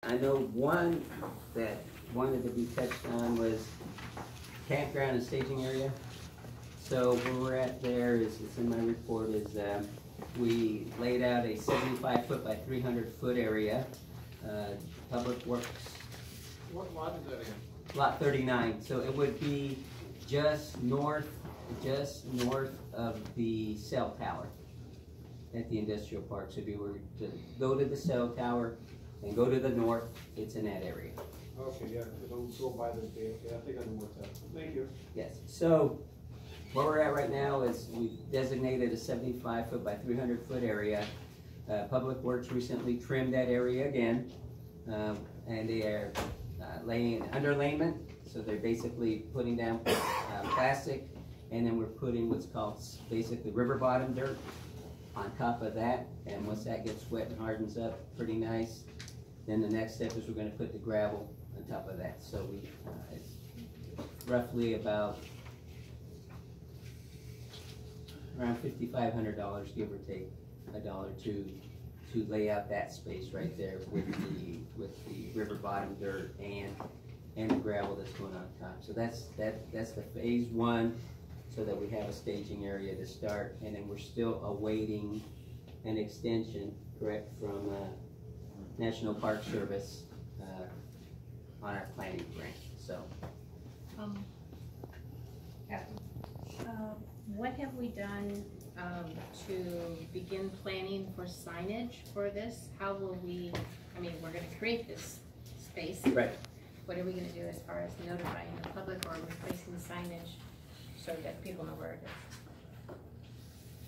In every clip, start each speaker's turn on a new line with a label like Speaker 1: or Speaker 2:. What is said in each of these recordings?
Speaker 1: I know one that wanted to be touched on was campground and staging area. So where we're at there is, it's in my report, is we laid out a 75-foot by 300-foot area, Public Works.
Speaker 2: What lot is that in?
Speaker 1: Lot 39. So it would be just north of the cell tower at the industrial park. So if you were to go to the cell tower and go to the north, it's in that area.
Speaker 2: Okay, yeah, don't go by the day. Okay, I think I know what's up. Thank you.
Speaker 1: Yes. So where we're at right now is we've designated a 75-foot by 300-foot area. Public Works recently trimmed that area again, and they are laying underlayment. So they're basically putting down plastic, and then we're putting what's called basically river bottom dirt on top of that. And once that gets wet and hardens up pretty nice, then the next step is we're going to put the gravel on top of that. So we it's roughly about around $5,500, give or take $1 or $2, to lay out that space right there with the river bottom dirt and the gravel that's going on top. So that's the phase one, so that we have a staging area to start, and then we're still awaiting an extension, correct, from National Park Service on our planning grant. So.
Speaker 3: What have we done to begin planning for signage for this? How will we, I mean, we're going to create this space.
Speaker 1: Right.
Speaker 3: What are we going to do as far as notifying the public or replacing signage so that people know where it is?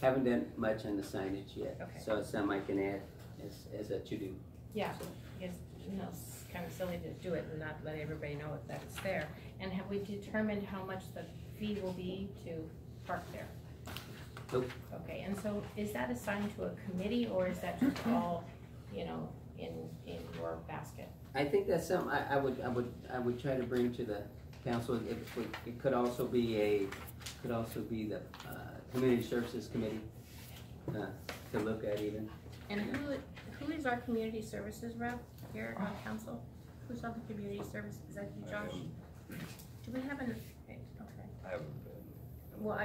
Speaker 1: Haven't done much on the signage yet.
Speaker 3: Okay.
Speaker 1: So it's something I can add as a to-do.
Speaker 3: Yeah, it's, you know, it's kind of silly to do it and not let everybody know that it's there. And have we determined how much the fee will be to park there?
Speaker 1: Nope.
Speaker 3: Okay, and so is that assigned to a committee, or is that just all, you know, in your basket?
Speaker 1: I think that's something I would try to bring to the council. It could also be the Community Services Committee to look at even.
Speaker 3: And who is our community services rep here on council? Who's on the community service? Is that you, Josh? Do we have an? Okay.
Speaker 4: I haven't been.
Speaker 3: Well,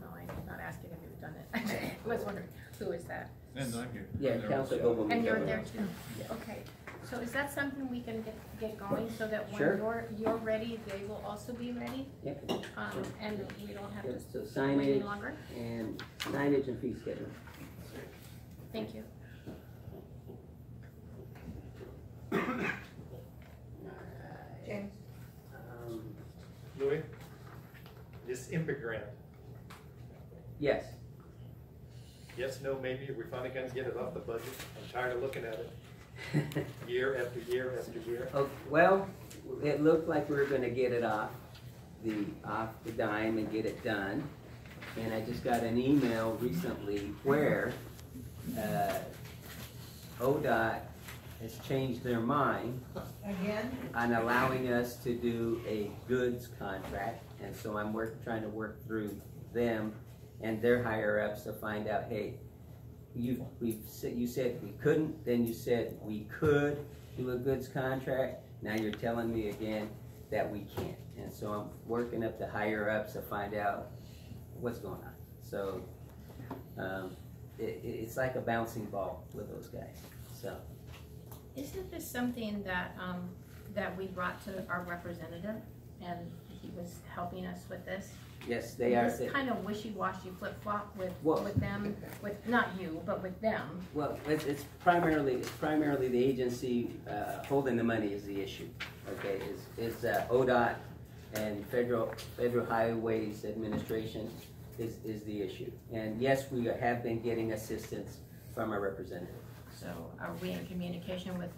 Speaker 3: no, I'm not asking if you've done it. I was wondering, who is that?
Speaker 4: And I'm here.
Speaker 1: Yeah, Council Goble.
Speaker 3: And you're there too?
Speaker 1: Yeah.
Speaker 3: Okay, so is that something we can get going so that when
Speaker 1: Sure.
Speaker 3: you're ready, they will also be ready?
Speaker 1: Yep.
Speaker 3: And we don't have
Speaker 1: Yep.
Speaker 3: to
Speaker 1: So
Speaker 3: wait any
Speaker 1: signage
Speaker 3: longer?
Speaker 1: and fee schedule.
Speaker 3: Thank you.
Speaker 5: James.
Speaker 2: Louis, this IMPA grant,
Speaker 1: Yes.
Speaker 2: yes, no, maybe, we're finally gonna get it off the budget. I'm tired of looking at it, year after year after year.
Speaker 1: Oh, well, it looked like we were going to get it off the dime and get it done. And I just got an email recently where ODOT has changed their mind
Speaker 5: Again?
Speaker 1: on allowing us to do a goods contract. And so I'm trying to work through them and their higher ups to find out, hey, you said we couldn't, then you said we could do a goods contract. Now you're telling me again that we can't. And so I'm working up the higher ups to find out what's going on. So it's like a bouncing ball with those guys. So.
Speaker 3: Isn't this something that that we brought to our representative, and he was helping us with this?
Speaker 1: Yes, they are.
Speaker 3: This kind of wishy-washy flip-flop with them, with not you, but with them.
Speaker 1: Well, it's primarily the agency holding the money is the issue. Okay, is ODOT and Federal Highways Administration is the issue. And yes, we have been getting assistance from our representative.
Speaker 3: So are we in communication with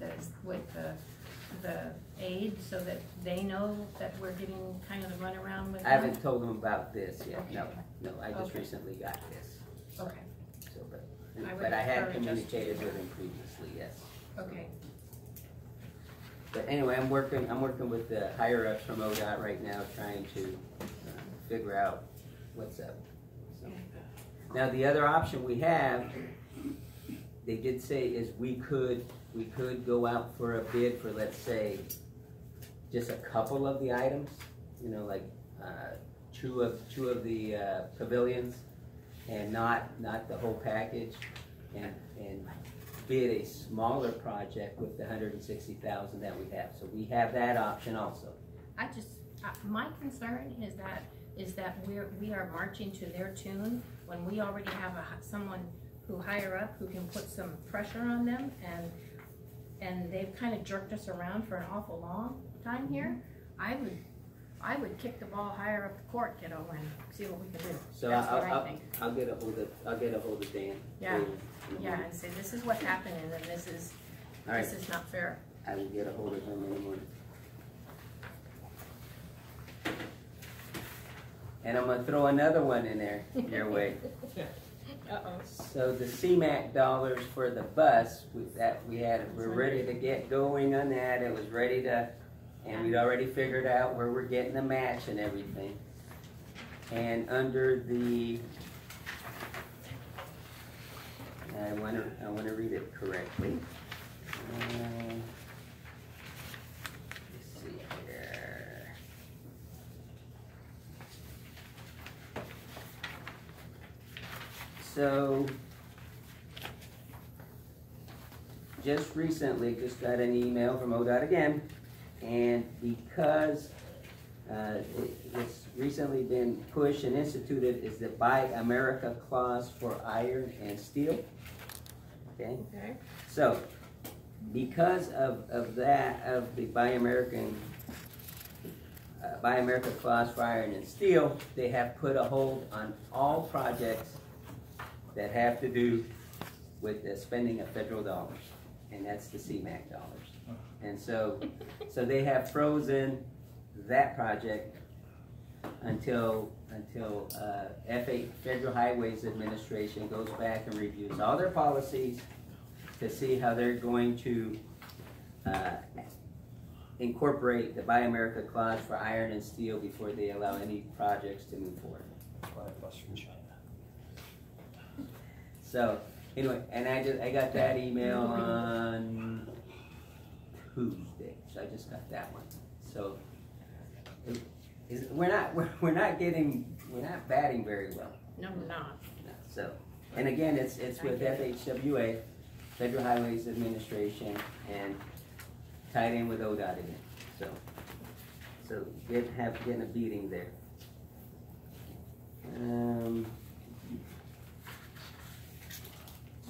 Speaker 3: the aid so that they know that we're getting kind of the runaround with them?
Speaker 1: I haven't told them about this yet.
Speaker 3: Okay.
Speaker 1: No, I just
Speaker 3: Okay.
Speaker 1: recently got this.
Speaker 3: Okay.
Speaker 1: So,
Speaker 3: I would
Speaker 1: but I had
Speaker 3: encourage us to
Speaker 1: communicated
Speaker 3: do
Speaker 1: with
Speaker 3: that.
Speaker 1: them previously. Yes.
Speaker 3: Okay.
Speaker 1: But anyway, I'm working with the higher ups from ODOT right now, trying to figure out what's up. So. Now the other option we have, they did say, is we could we could go out for a bid for, let's say, just a couple of the items, you know, like two of the pavilions, and not the whole package, and bid a smaller project with the 160,000 that we have. So we have that option also.
Speaker 3: My concern is that we are marching to their tune when we already have someone who higher up who can put some pressure on them, and they've kind of jerked us around for an awful long time here. I would kick the ball higher up the court, kiddo, and see what we can do.
Speaker 1: So
Speaker 3: That's what I think.
Speaker 1: I'll get a hold of Dan.
Speaker 3: Yeah.
Speaker 1: later in the
Speaker 3: Yeah,
Speaker 1: morning.
Speaker 3: and say, this is what's happening, and this is not fair.
Speaker 1: I will get a hold of him in the morning. And I'm gonna throw another one in there your way.
Speaker 3: Uh-oh.
Speaker 1: So the CMAC dollars for the bus, we're ready to get going on that. It was ready to, and we'd already figured out where we're getting the match and everything. And under the, I want to read it correctly. Let's see here. So, just recently, just got an email from ODOT again, and because it's recently been pushed and instituted is the Buy America clause for iron and steel. Okay?
Speaker 3: Okay.
Speaker 1: So, because of the Buy America clause for iron and steel, they have put a hold on all projects that have to do with the spending of federal dollars, and that's the CMAC dollars. And so they have frozen that project until FA, Federal Highways Administration, goes back and reviews all their policies to see how they're going to incorporate the Buy America clause for iron and steel before they allow any projects to move forward. So anyway, and I got that email on Tuesday, so I just got that one. So we're not batting very well.
Speaker 3: No, we're not.
Speaker 1: No, so, and again, it's with FHWA, Federal Highways Administration, and tied in with ODOT again. So getting a beating there.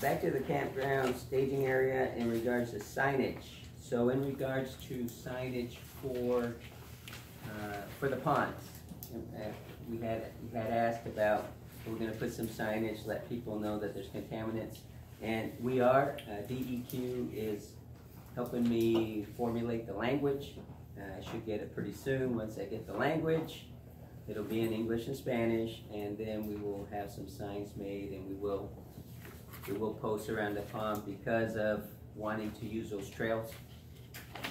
Speaker 1: Back to the campground staging area in regards to signage. So in regards to signage for the ponds, we had asked about, we're going to put some signage, let people know that there's contaminants, and we are. DEQ is helping me formulate the language. I should get it pretty soon. Once I get the language, it'll be in English and Spanish, and then we will have some signs made, and we will post around the pond because of wanting to use those trails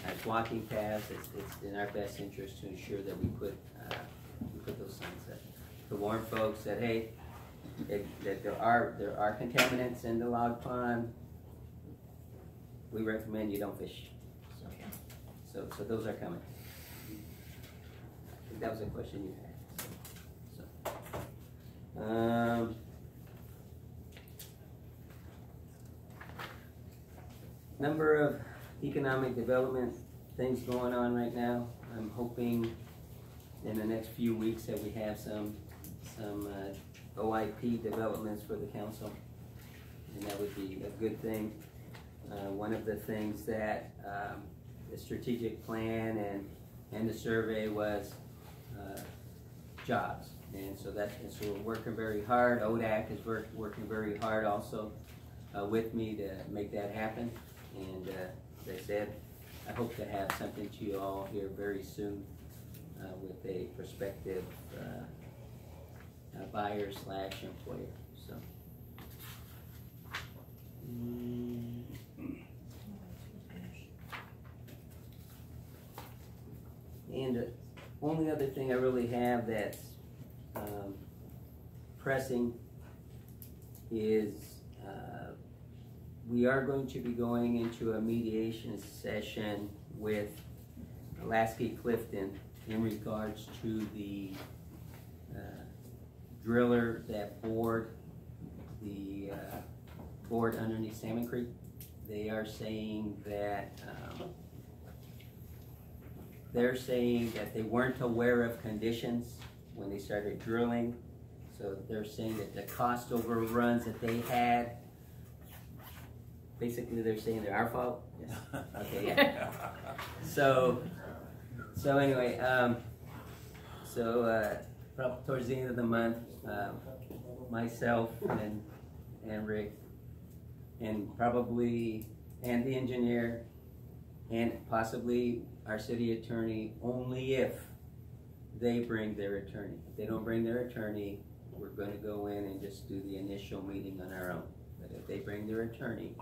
Speaker 1: as walking paths. It's in our best interest to ensure that we put those signs up to warn folks that, hey, that there are contaminants in the log pond. We recommend you don't fish. So those are coming. I think that was a question you had. So, number of economic development things going on right now. I'm hoping in the next few weeks that we have some OIP developments for the council, and that would be a good thing. One of the things that the strategic plan and the survey was jobs, and so we're working very hard. ODAC is working very hard also with me to make that happen. And as I said, I hope to have something to you all here very soon with a prospective buyer/employer. So, and the only other thing I really have that's pressing is we are going to be going into a mediation session with Lasky Clifton in regards to the driller that bored the board underneath Salmon Creek. They are saying that they weren't aware of conditions when they started drilling. So they're saying that the cost overruns that they had, basically they're saying they're our fault. Yes. Okay, yeah. So anyway, probably towards the end of the month, myself and Rick and the engineer and possibly our city attorney, only if they bring their attorney. If they don't bring their attorney, we're going to go in and just do the initial meeting on our own. But if they bring their attorney,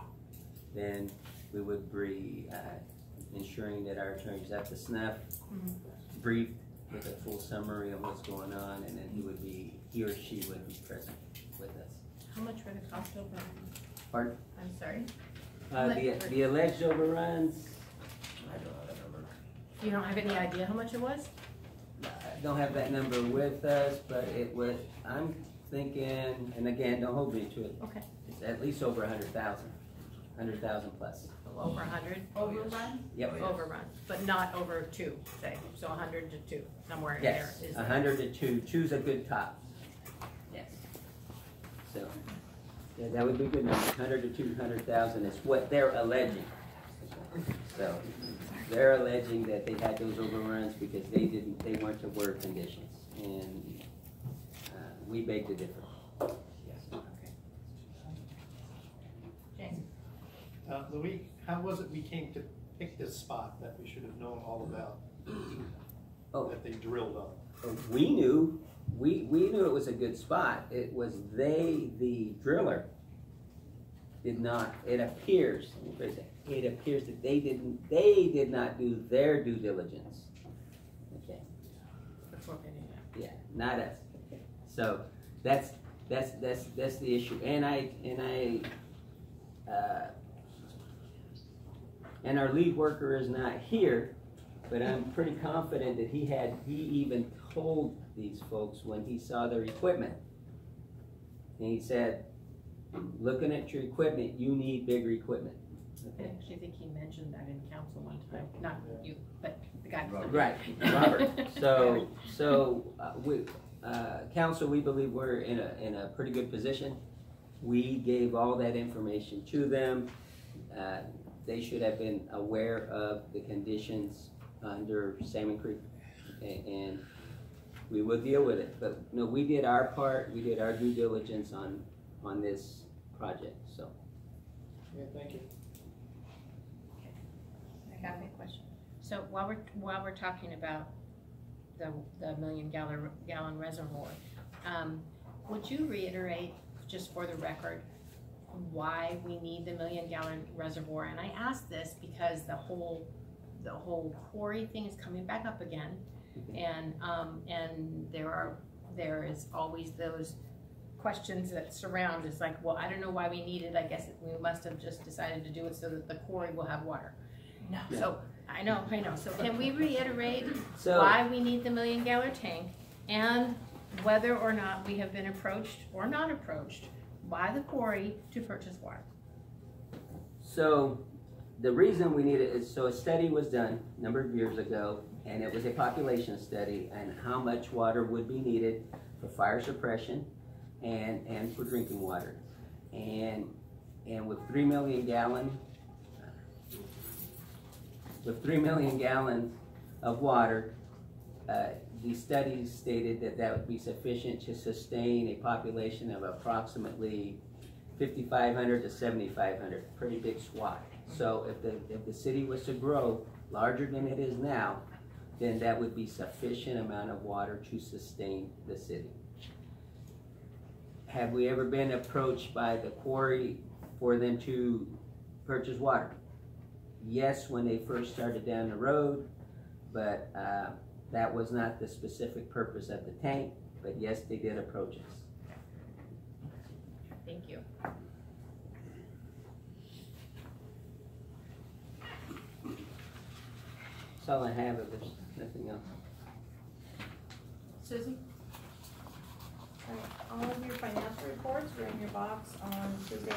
Speaker 1: then we would be ensuring that our attorney's up to snuff, briefed with a full summary of what's going on, and then he or she would be present with us.
Speaker 3: How much were the cost overruns?
Speaker 1: Pardon?
Speaker 3: I'm sorry?
Speaker 1: The alleged overruns,
Speaker 4: I don't have that number.
Speaker 3: You don't have any idea how much it was?
Speaker 1: I don't have that number with us, but it was, I'm thinking, and again, don't hold me to it,
Speaker 3: Okay,
Speaker 1: it's at least over 100,000, 100,000 plus.
Speaker 3: so over 100
Speaker 5: Overrun?
Speaker 1: Yep.
Speaker 3: overrun, but not over 2, say, so 100 to 2, somewhere in there
Speaker 1: Yes,
Speaker 3: is.
Speaker 1: 100 to 2, choose a good top. Yes. So, yeah, that would be a good number, 100 to 200,000 is what they're alleging. So, they're alleging that they had those overruns because they weren't aware of conditions, and we beg to differ. Yes.
Speaker 3: Okay. James?
Speaker 2: Louis, how was it we came to pick this spot that we should have known all about, that they drilled on?
Speaker 1: We knew it was a good spot. It was the driller, did not, it appears that they did not do their due diligence. Okay.
Speaker 3: Before bidding that.
Speaker 1: Yeah, not us. So that's the issue. And our lead worker is not here, but I'm pretty confident that he even told these folks when he saw their equipment. And he said, looking at your equipment, you need bigger equipment.
Speaker 3: I actually think he mentioned that in council one time, not you, but the guy.
Speaker 1: Right, Robert. Council, we believe we're in a pretty good position. We gave all that information to them. They should have been aware of the conditions under Salmon Creek, and we will deal with it. But no, we did our part. We did our due diligence on this project. So.
Speaker 2: Yeah, thank you.
Speaker 3: I got a question. So while we're talking about the million-gallon reservoir, would you reiterate, just for the record, why we need the million-gallon reservoir? And I ask this because the whole quarry thing is coming back up again, and there is always those questions that surround. It's like, well, I don't know why we need it. I guess we must have just decided to do it so that the quarry will have water. No.
Speaker 1: Yeah.
Speaker 3: So I know. So can we reiterate why we need the million-gallon tank, and whether or not we have been approached or not approached by the quarry to purchase water?
Speaker 1: So the reason we need it is, so a study was done a number of years ago, and it was a population study and how much water would be needed for fire suppression and for drinking water. And with 3 million gallons of water, the studies stated that would be sufficient to sustain a population of approximately 5,500 to 7,500, pretty big swath. So if the city was to grow larger than it is now, then that would be sufficient amount of water to sustain the city. Have we ever been approached by the quarry for them to purchase water? Yes, when they first started down the road, but that was not the specific purpose of the tank, but yes, they did approach us.
Speaker 3: Thank you.
Speaker 1: That's all I have, if there's nothing else.
Speaker 5: Susie? All right, all of your financial reports were in your box on Tuesday